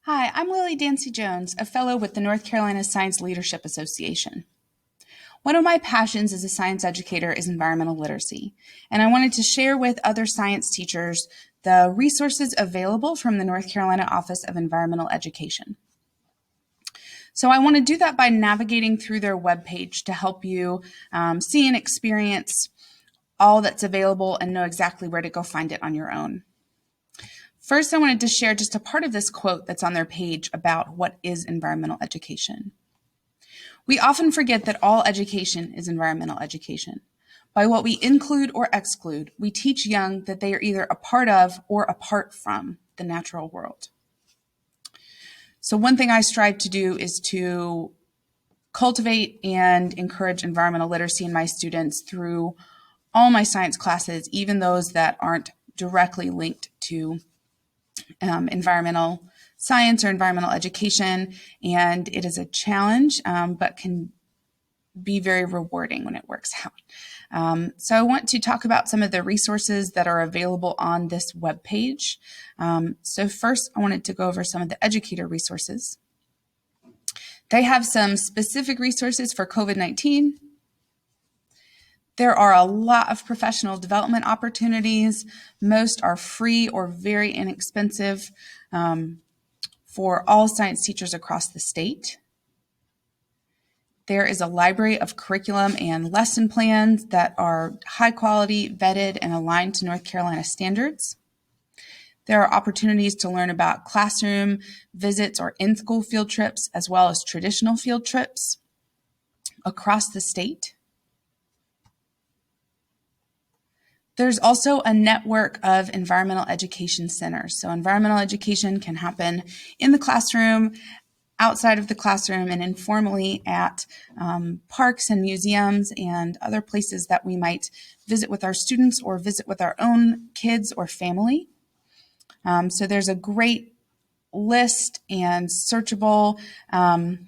Hi, I'm Lily Dancy-Jones, a fellow with the North Carolina Science Leadership Association. One of my passions as a science educator is environmental literacy, and I wanted to share with other science teachers the resources available from the North Carolina Office of Environmental Education. So I want to do that by navigating through their webpage to help you see and experience all that's available and know exactly where to go find it on your own. First, I wanted to share just a part of this quote that's on their page about what is environmental education. We often forget that all education is environmental education. By what we include or exclude, we teach young that they are either a part of or apart from the natural world. So one thing I strive to do is to cultivate and encourage environmental literacy in my students through all my science classes, even those that aren't directly linked to environmental science or environmental education. And it is a challenge, but can be very rewarding when it works out. So I want to talk about some of the resources that are available on this webpage. So first, I wanted to go over some of the educator resources. They have some specific resources for COVID-19. There are a lot of professional development opportunities. Most are free or very inexpensive for all science teachers across the state. There is a library of curriculum and lesson plans that are high quality, vetted, and aligned to North Carolina standards. There are opportunities to learn about classroom visits or in-school field trips, as well as traditional field trips across the state. There's also a network of environmental education centers. So environmental education can happen in the classroom, outside of the classroom, and informally at parks and museums and other places that we might visit with our students or visit with our own kids or family. So there's a great list and searchable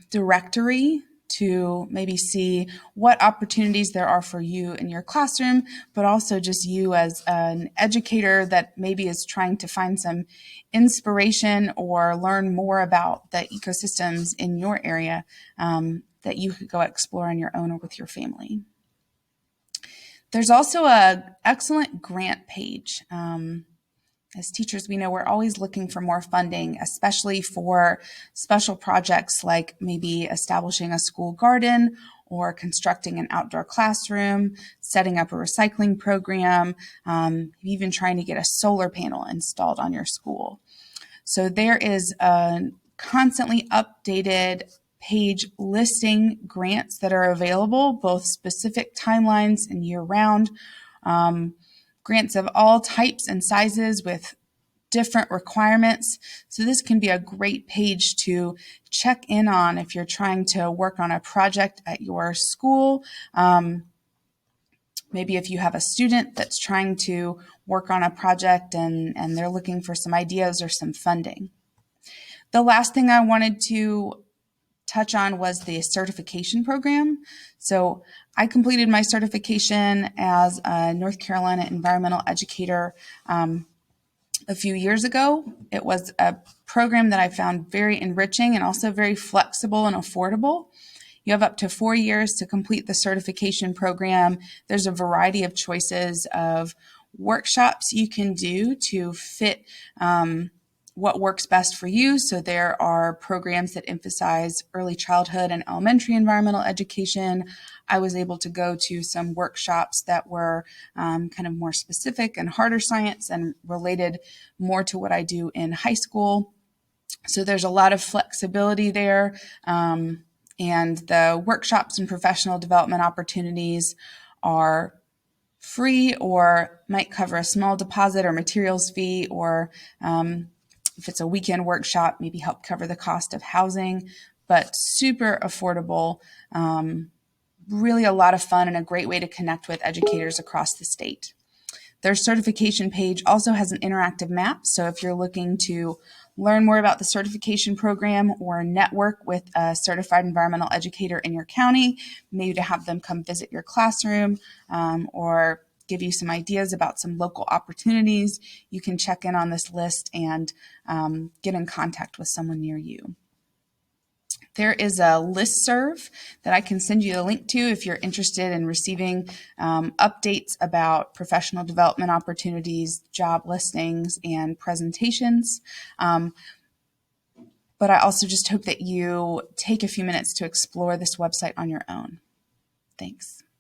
directory to maybe see what opportunities there are for you in your classroom, but also just you as an educator that maybe is trying to find some inspiration or learn more about the ecosystems in your area that you could go explore on your own or with your family. There's also an excellent grant page. As teachers, we know we're always looking for more funding, especially for special projects like maybe establishing a school garden or constructing an outdoor classroom, setting up a recycling program, even trying to get a solar panel installed on your school. So there is a constantly updated page listing grants that are available, both specific timelines and year-round. Grants of all types and sizes with different requirements. So this can be a great page to check in on if you're trying to work on a project at your school. Maybe if you have a student that's trying to work on a project and they're looking for some ideas or some funding. The last thing I wanted to touch on was the certification program. So I completed my certification as a North Carolina environmental educator a few years ago. It was a program that I found very enriching and also very flexible and affordable. You have up to 4 years to complete the certification program. There's a variety of choices of workshops you can do to fit what works best for you. So there are programs that emphasize early childhood and elementary environmental education. I was able to go to some workshops that were kind of more specific and harder science and related more to what I do in high school. So there's a lot of flexibility there. And the workshops and professional development opportunities are free or might cover a small deposit or materials fee, or if it's a weekend workshop, maybe help cover the cost of housing, but super affordable, really a lot of fun and a great way to connect with educators across the state. Their certification page also has an interactive map. So if you're looking to learn more about the certification program or network with a certified environmental educator in your county, maybe to have them come visit your classroom or give you some ideas about some local opportunities, you can check in on this list and get in contact with someone near you. There is a listserv that I can send you a link to if you're interested in receiving updates about professional development opportunities, job listings, and presentations. But I also just hope that you take a few minutes to explore this website on your own. Thanks.